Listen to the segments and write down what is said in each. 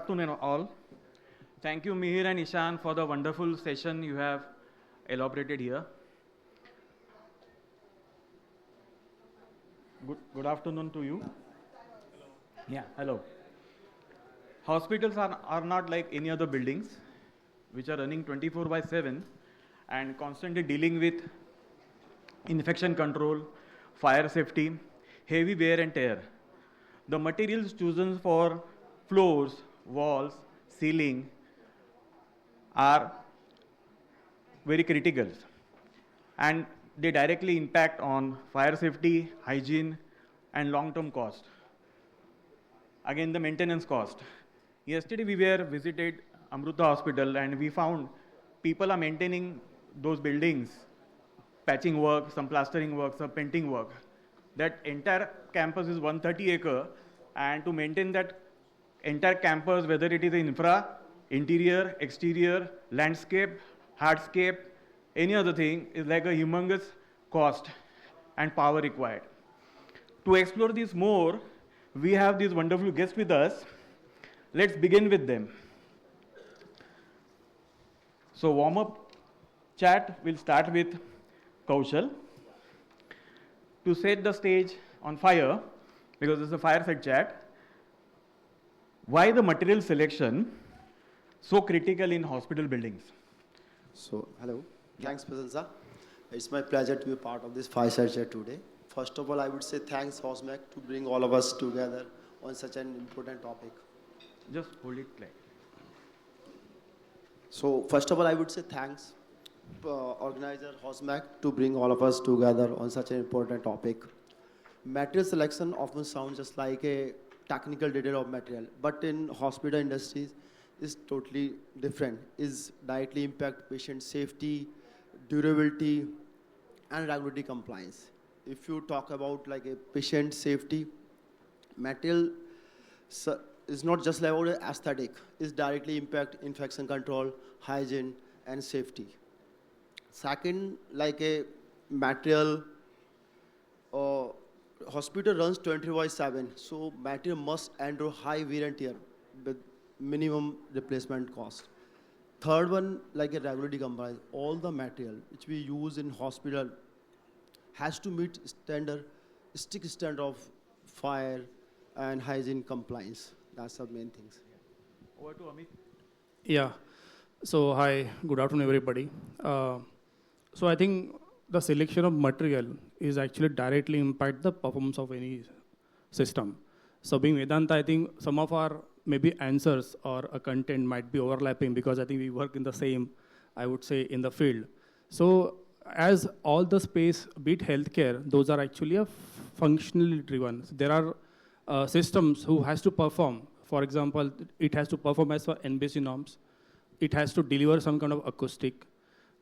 afternoon all. Thank you, Mihir and Ishan, for the wonderful session you have elaborated here. Good afternoon to you. Yeah, hello. Hospitals are not like any other buildings, which are running 24/7 and constantly dealing with infection control, fire safety, heavy wear and tear. The materials chosen for floors, walls, ceiling are very critical, and they directly impact on fire safety, hygiene, and long-term cost. Again, the maintenance cost. Yesterday we were visited Amruta Hospital and we found people are maintaining those buildings, patching work, some plastering work, some painting work. That entire campus is 130 acre, and to maintain that entire campus, whether it is infra, interior, exterior, landscape, hardscape, any other thing, is like a humongous cost and power required. To explore this more, we have these wonderful guests with us. Let's begin with them. So warm-up chat will start with Kaushal. To set the stage on fire, because it's a fireside chat, why the material selection so critical in hospital buildings? So, hello. Thanks, Prasansa. It's my pleasure to be part of this fireside chat today. First of all, I would say thanks, Hosmac, to bring all of us together on such an important topic. Just hold it like. So, first of all, I would say thanks, organizer Hosmac, to bring all of us together on such an important topic. Material selection often sounds just like a technical detail of material, but in hospital industries, is totally different. Is directly impact patient safety, durability, and regulatory compliance. If you talk about like a patient safety, material is not just about aesthetic. It's directly impact infection control, hygiene, and safety. Second, like a material, hospital runs 24/7, so material must endure high wear and tear with minimum replacement cost. Third one, like a regularity compliance, all the material which we use in hospital has to meet strict standard of fire and hygiene compliance. That's the main things. Over to Amit. Yeah. So hi, good afternoon, everybody. So I think the selection of material is actually directly impact the performance of any system. So being Vedanta, I think some of our maybe answers or a content might be overlapping because I think we work in the same, I would say, in the field. So as all the space, be it healthcare, those are actually a functionally driven. So there are systems who has to perform. For example, it has to perform as per NBC norms. It has to deliver some kind of acoustic.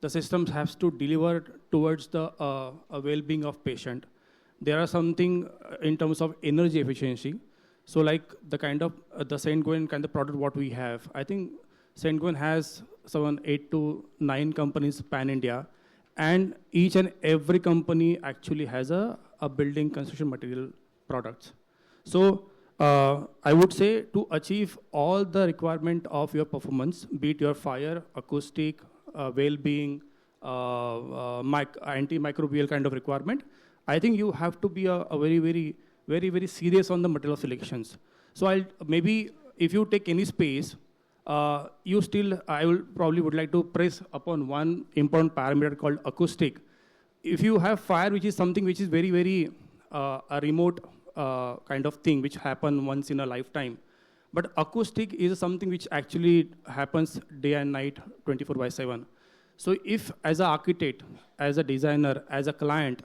The systems has to deliver towards the well-being of patient. There are something in terms of energy efficiency. So like the kind of the Saint Gwen kind of product what we have, I think Saint Gwen has 8 to 9 companies pan-India, and each and every company actually has a building construction material products. So I would say to achieve all the requirement of your performance, be it your fire, acoustic, well-being, antimicrobial kind of requirement, I think you have to be a very serious on the material selections. So maybe if you take any space, I would like to press upon one important parameter called acoustic. If you have fire, which is something which is very a remote kind of thing which happen once in a lifetime, but acoustic is something which actually happens day and night, 24/7. So if as an architect, as a designer, as a client,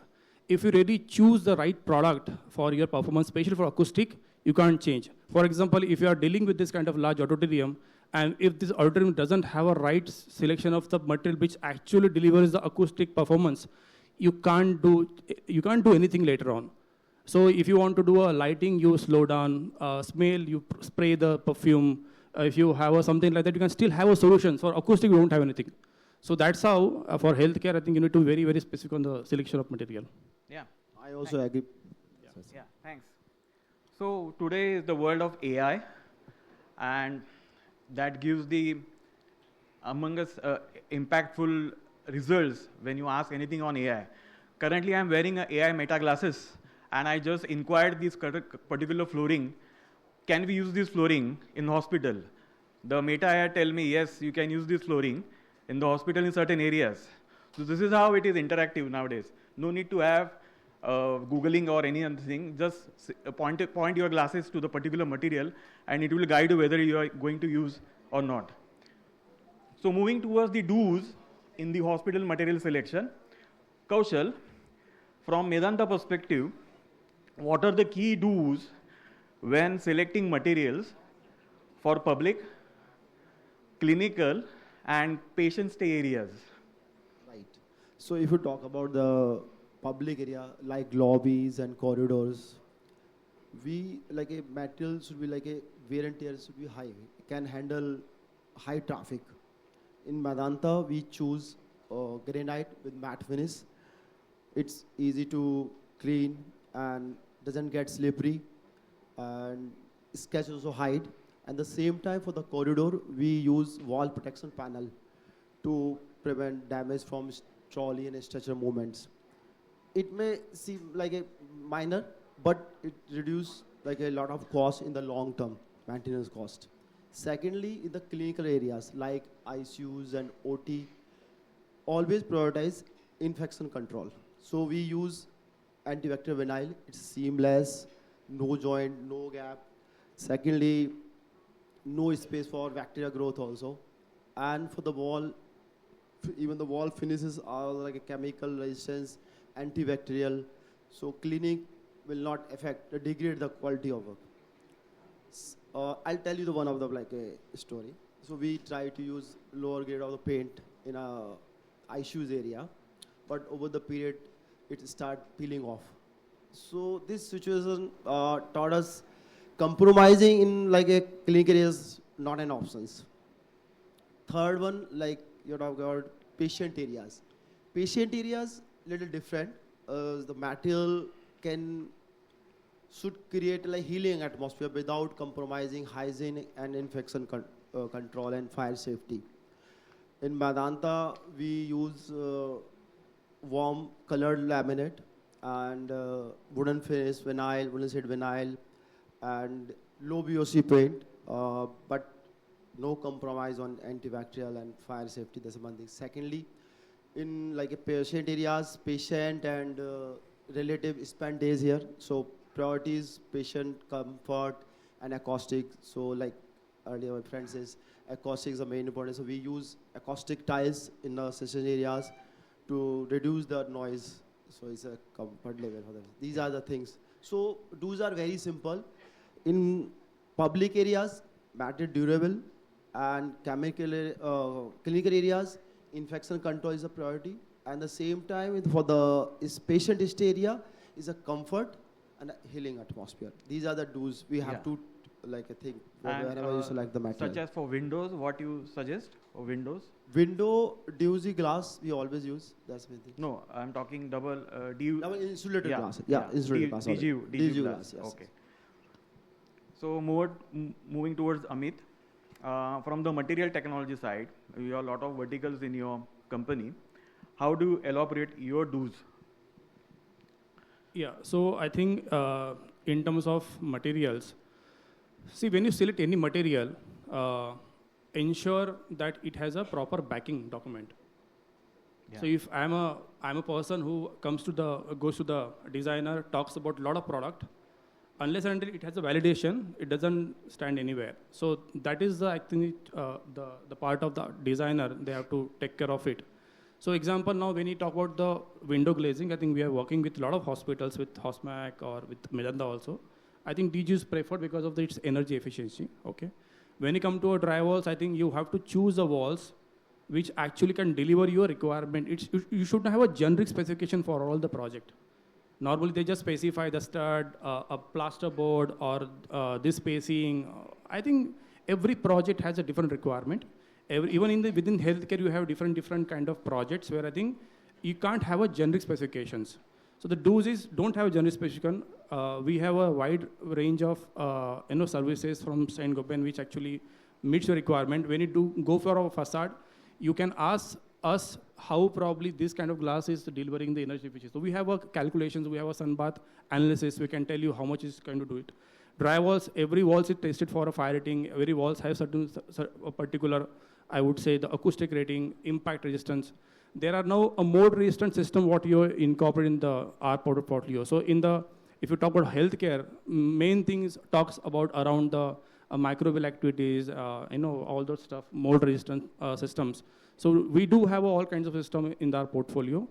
if you really choose the right product for your performance, especially for acoustic, you can't change. For example, if you are dealing with this kind of large auditorium, and if this auditorium doesn't have a right selection of the material which actually delivers the acoustic performance, you can't do anything later on. So if you want to do a lighting, you slow down, smell, you spray the perfume. If you have something like that, you can still have a solution. For acoustic, you don't have anything. So that's how, for healthcare, I think you need to be very specific on the selection of material. Yeah. I also agree. Yeah, thanks. So today is the world of AI, and that gives the among us impactful results when you ask anything on AI. Currently, I'm wearing a AI meta glasses, and I just inquired this particular flooring. Can we use this flooring in hospital? The meta AI tell me, yes, you can use this flooring in the hospital in certain areas. So this is how it is interactive nowadays. No need to have Googling or any other thing. Just point your glasses to the particular material, and it will guide you whether you are going to use or not. So moving towards the do's in the hospital material selection, Kaushal, from Medanta perspective, what are the key do's when selecting materials for public, clinical, and patient stay areas? Right. So if you talk about the public area like lobbies and corridors, we like a material should be like a wear and tear should be high. It can handle high traffic. In Medanta, we choose granite with matte finish. It's easy to clean and doesn't get slippery, and sketch also hide. At the same time, for the corridor, we use wall protection panel to prevent damage from trolley and stretcher movements. It may seem like a minor, but it reduces like a lot of cost in the long term, maintenance cost. Secondly, in the clinical areas like ICUs and OT, always prioritize infection control. So we use antibacterial vinyl. It's seamless, no joint, no gap. Secondly, no space for bacteria growth also. And for the wall, even the wall finishes are like a chemical resistance, antibacterial. So cleaning will not degrade the quality of work. I'll tell you the one of the like a story. So we try to use lower grade of the paint in a ICUs area, but over the period it start peeling off. So this situation taught us compromising in like a clinic area is not an option. Third one, like you're talking about patient areas. Patient areas little different. The material should create like healing atmosphere without compromising hygiene and infection control and fire safety. In Medanta, we use warm colored laminate and wooden finish vinyl, wooden sheet vinyl, and low VOC paint, but no compromise on antibacterial and fire safety. That's one thing. Secondly, in like a patient areas, patient and relative spend days here. So priorities, patient comfort and acoustic. So like earlier my friend says, acoustic is the main important. So we use acoustic tiles in the session areas to reduce the noise. So it's a comfort level for them. These are the things. So do's are very simple. In public areas, matter durable, and clinical areas, infection control is a priority. And the same time, for the patient stay area, is a comfort and a healing atmosphere. These are the do's we have to like I think whenever you select the material. Such as for windows, what you suggest for windows? Window DUC glass we always use. That's my thing. No, I'm talking double Double insulated glass. Yeah, insulated glass. DGU glass. Yes. Okay. So moving towards Amit, from the material technology side, you have a lot of verticals in your company. How do you elaborate your do's? Yeah, so I think in terms of materials, see when you select any material, ensure that it has a proper backing document. Yeah. So if I'm a person who goes to the designer, talks about a lot of product, unless and until it has a validation, it doesn't stand anywhere. So that is I think the part of the designer, they have to take care of it. So example, now when you talk about the window glazing, I think we are working with a lot of hospitals with Hosmac or with Medanta also. I think DG is preferred because of its energy efficiency, okay? When you come to a dry walls, I think you have to choose the walls which actually can deliver your requirement. You should have a generic specification for all the project. Normally they just specify the stud, a plaster board or this spacing. I think every project has a different requirement. Even within healthcare, you have different kind of projects where I think you can't have a generic specifications. So the do's is don't have a generic specification. We have a wide range of services from Saint Gobain which actually meets your requirement. When you do go for a facade, you can ask us how probably this kind of glass is delivering the energy efficiency. So we have a calculations, we have a sunbath analysis, we can tell you how much is going to do it. Dry walls, every walls is tested for a fire rating, every walls have a particular, I would say, the acoustic rating, impact resistance. There are now a more resistant system what you incorporate in the our portfolio. So if you talk about healthcare, main things talks about around the microbial activities, all those stuff, mold resistant systems. So we do have all kinds of system in our portfolio.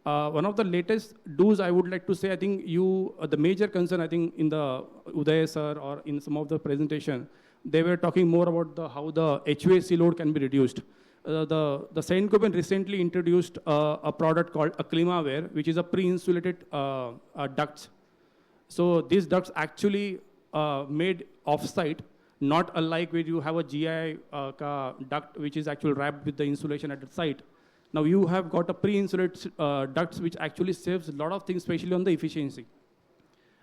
One of the latest do's I would like to say, I think the major concern, I think in the Uday sir or in some of the presentation, they were talking more about how the HVAC load can be reduced. The Saint-Gobain recently introduced a product called a Climaware, which is a pre-insulated ducts. So these ducts actually made off-site, not unlike where you have a GI duct which is actually wrapped with the insulation at the site. Now you have got a pre-insulated ducts which actually saves a lot of things, especially on the efficiency.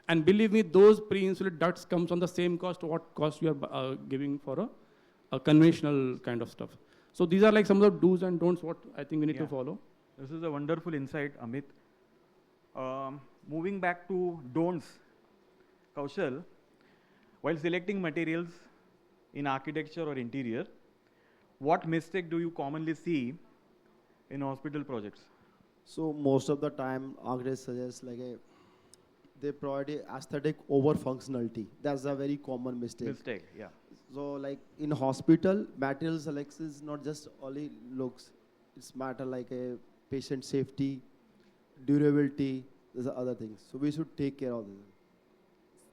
And believe me, those pre-insulated ducts comes on the same cost what cost you are giving for a conventional kind of stuff. So these are like some of the do's and don'ts what I think we need to follow. This is a wonderful insight, Amit. Moving back to don'ts, Kaushal, while selecting materials in architecture or interior, what mistake do you commonly see in hospital projects? So most of the time, architects suggest they provide aesthetic over functionality. That's a very common mistake. Yeah. So in hospital, material selection is not just only looks. It's matter like a patient safety, durability, there's other things. So we should take care of this.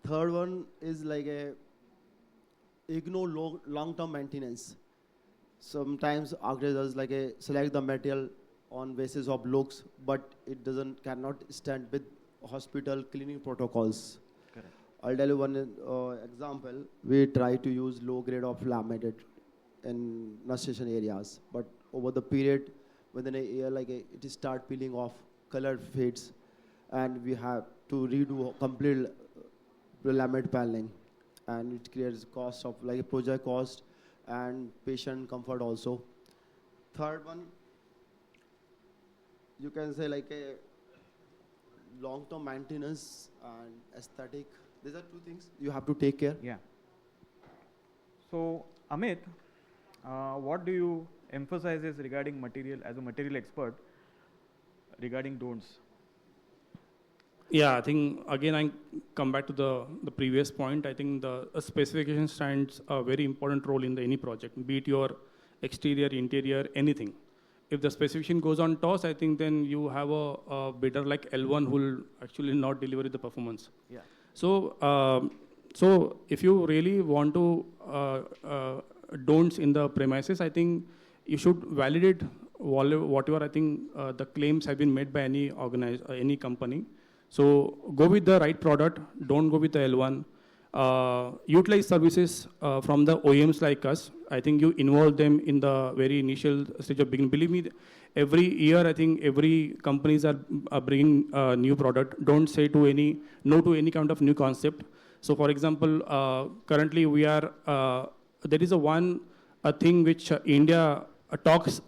Third one is ignore long-term maintenance. Sometimes architects select the material on basis of looks, but it cannot stand with hospital cleaning protocols. Correct. I'll tell you one example. We try to use low grade of laminated in nurse station areas, but over the period, within a year, it start peeling off, color fades, and we have to redo complete laminate paneling, and it creates cost of project cost and patient comfort also. Third one, you can say a long-term maintenance and aesthetic. These are two things you have to take care. Yeah. So, Amit, what do you emphasize regarding material as a material expert regarding don'ts? Yeah, I think again I come back to the previous point. I think the specification stands a very important role in any project, be it your exterior, interior, anything. If the specification goes on toss, I think then you have a bidder like L1 who will actually not deliver the performance. Yeah. So, if you really want to don'ts in the premises, I think you should validate whatever I think the claims have been made by any company. So go with the right product. Don't go with the L1. Utilize services from the OEMs like us. I think you involve them in the very initial stage of beginning. Believe me, every year I think every companies are bringing a new product. Don't say no to any kind of new concept. So for example, currently we are there is a thing which India talks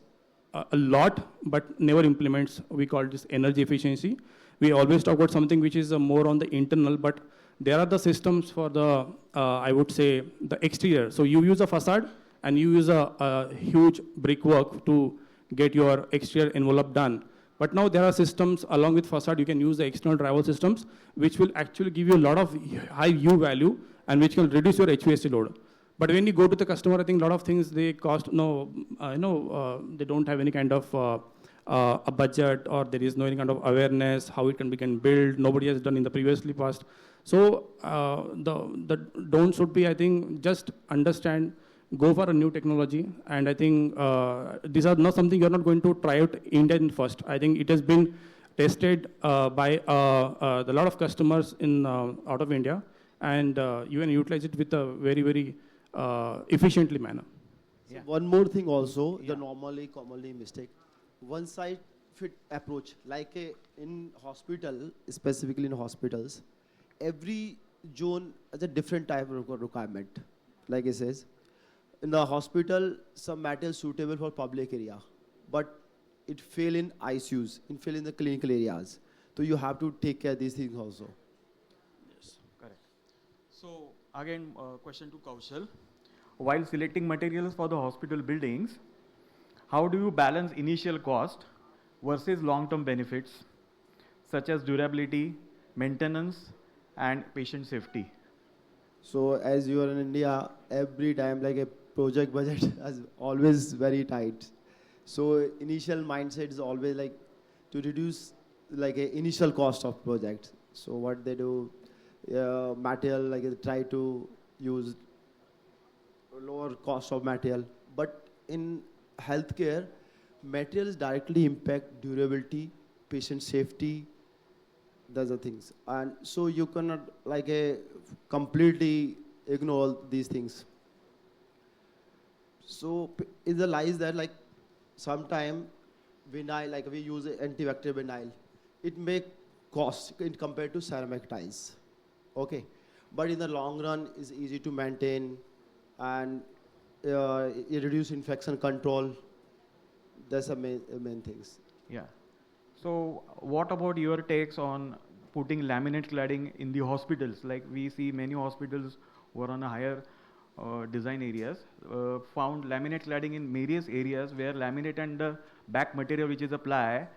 a lot but never implements. We call this energy efficiency. We always talk about something which is more on the internal, but there are the systems for the, I would say, the exterior. So you use a facade and you use a huge brickwork to get your exterior envelope done. But now there are systems along with facade, you can use the external drywall systems, which will actually give you a lot of high U value and which can reduce your HVAC load. But when you go to the customer, I think a lot of things they cost, they don't have any kind of a budget, or there is no any kind of awareness how it can be built. Nobody has done in the previously past. So the don't should be, I think, just understand, go for a new technology, and I think these are not something you're not going to try out India in first. I think it has been tested by a lot of customers in out of India, and you can utilize it with a very, very efficiently manner. So one more thing also, the commonly mistake, one side fit approach, in hospital, specifically in hospitals, every zone has a different type of requirement. Like it says, in the hospital, some material suitable for public area, but it fail in ICUs, it fail in the clinical areas. So you have to take care of these things also. Yes, correct. So again, question to Kaushal. While selecting materials for the hospital buildings, how do you balance initial cost versus long-term benefits, such as durability, maintenance, and patient safety? So as you are in India, every time like a project budget is always very tight. So initial mindset is always like to reduce like a initial cost of project. So what they do, material like they try to use lower cost of material. But in healthcare, materials directly impact durability, patient safety, those are things. And so you cannot like a completely ignore these things. So it lies that like sometime vinyl, like we use antibacterial vinyl, it may cost in compared to ceramic tiles. Okay, but in the long run, it's easy to maintain and it reduce infection control. That's the main things. Yeah. So what about your takes on putting laminate cladding in the hospitals? Like we see many hospitals who are on a higher design areas found laminate cladding in various areas where laminate and the back material which is applied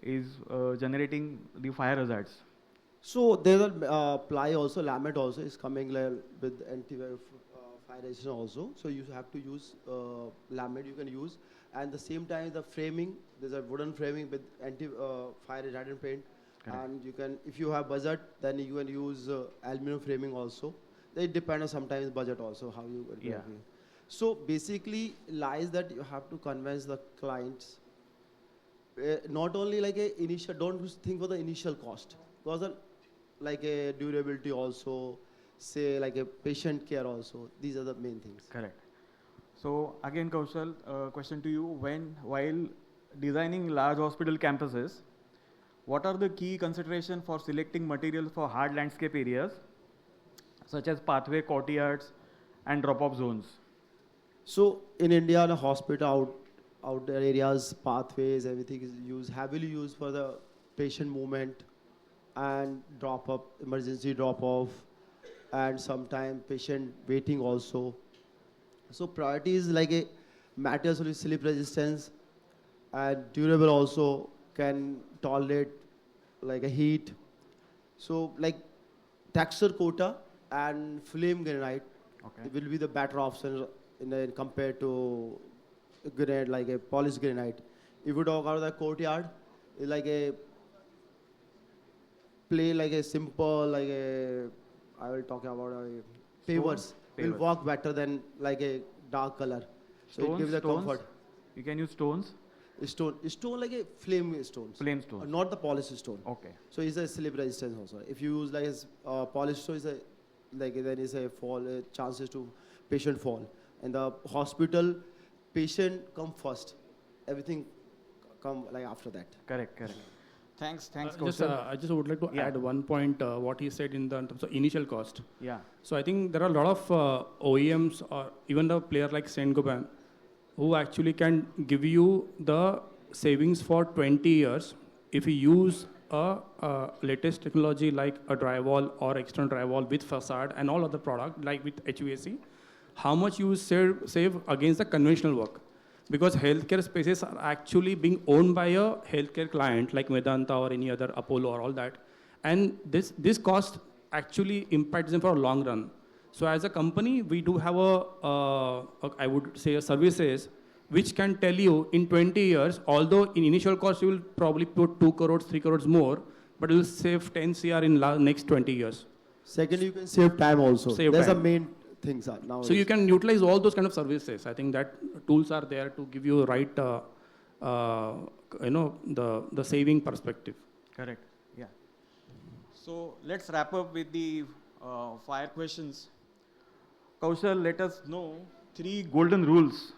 is generating the fire hazards. So there's a ply also, laminate also is coming with fire resistance also. So you have to use laminate you can use. And the same time the framing, there's a wooden framing with fire retardant paint. Correct. And you can, if you have budget, then you can use aluminum framing also. It depends on sometimes budget also how you. Yeah. So basically lies that you have to convince the clients. Not only like a initial, don't think for the initial cost, because like a durability also, say like a patient care also. These are the main things. Correct. So again, Kaushal, question to you: while designing large hospital campuses, what are the key considerations for selecting materials for hard landscape areas, such as pathway, courtyards, and drop-off zones? So in India, the hospital outdoor areas, pathways, everything is heavily used for the patient movement and drop-up, emergency drop-off, and sometimes patient waiting also. So priority is like a materials with slip resistance and durable also, can tolerate like a heat. So like texture coater and flame granite will be the better option compared to granite, like a polished granite. If you talk about the courtyard, it's like a play like a simple, like a, I will talk about pavers will work better than like a dark color. So Stones, it gives a stones? comfort. You can use stones. Stone like a flame stones. Flame stone. Not the polished stone. Okay. So it's a slip resistance also. If you use like a polished stone, then is a fall chances to patient fall. And the hospital, patient come first. Everything come like after that. Correct. Thanks, I just would like to add one point, what he said in terms of initial cost. Yeah. So I think there are a lot of OEMs or even the player like Saint-Gobain who actually can give you the savings for 20 years if you use a latest technology like a drywall or external drywall with facade and all other product like with HVAC, how much you save against the conventional work. Because healthcare spaces are actually being owned by a healthcare client like Medanta or any other Apollo or all that. And this cost actually impacts them for a long run. So as a company, we do have I would say a services which can tell you in 20 years, although in initial cost you will probably put 2 crores, 3 crores more, but you will save 10 CR in next 20 years. Second, you can save time also. That's the main things are now. So you can utilize all those kind of services. I think that tools are there to give you right, the saving perspective. Correct. Yeah. So let's wrap up with the fire questions. Kaushal, let us know 3 golden rules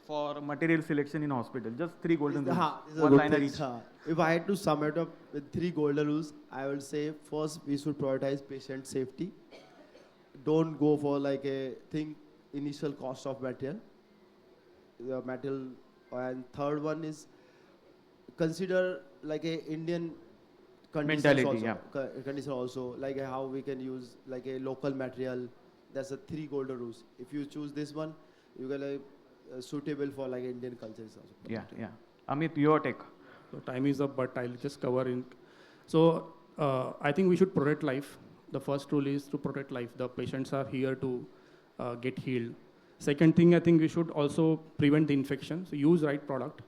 for material selection in hospital. Just 3 golden rules. One liner each. If I had to sum it up with 3 golden rules, I would say first we should prioritize patient safety. Don't go for like a thing initial cost of material. The material, and third one is consider like a Indian conditions Mentality, also, condition also, like how we can use like a local material. That's the three golden rules. If you choose this one, you get like suitable for like Indian cultures also. Yeah, yeah. Amit, your take. So time is up, but I'll just cover in. So I think we should protect life. The first rule is to protect life. The patients are here to get healed. Second thing, I think we should also prevent the infection. So use right product,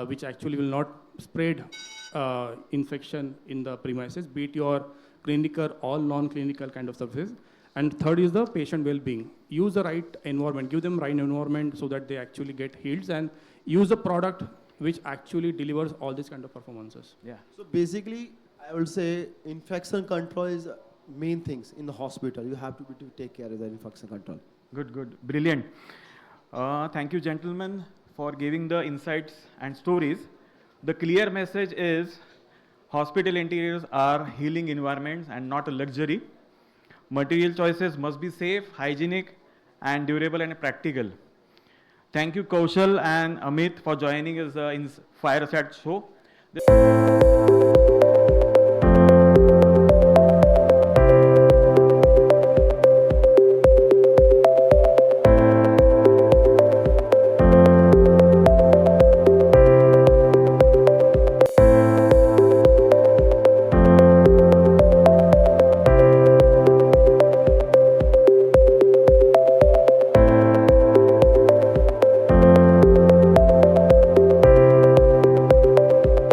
which actually will not spread infection in the premises, be it your clinical or non-clinical kind of services. And third is the patient well-being. Use the right environment, give them right environment so that they actually get healed, and use the product which actually delivers all these kind of performances. Yeah. So basically, I would say infection control is main things in the hospital. You have to take care of the infection control. Good, good. Brilliant. Thank you, gentlemen, for giving the insights and stories. The clear message is hospital interiors are healing environments and not a luxury. Material choices must be safe, hygienic, and durable and practical. Thank you, Kaushal and Amit, for joining us in Fireside Show.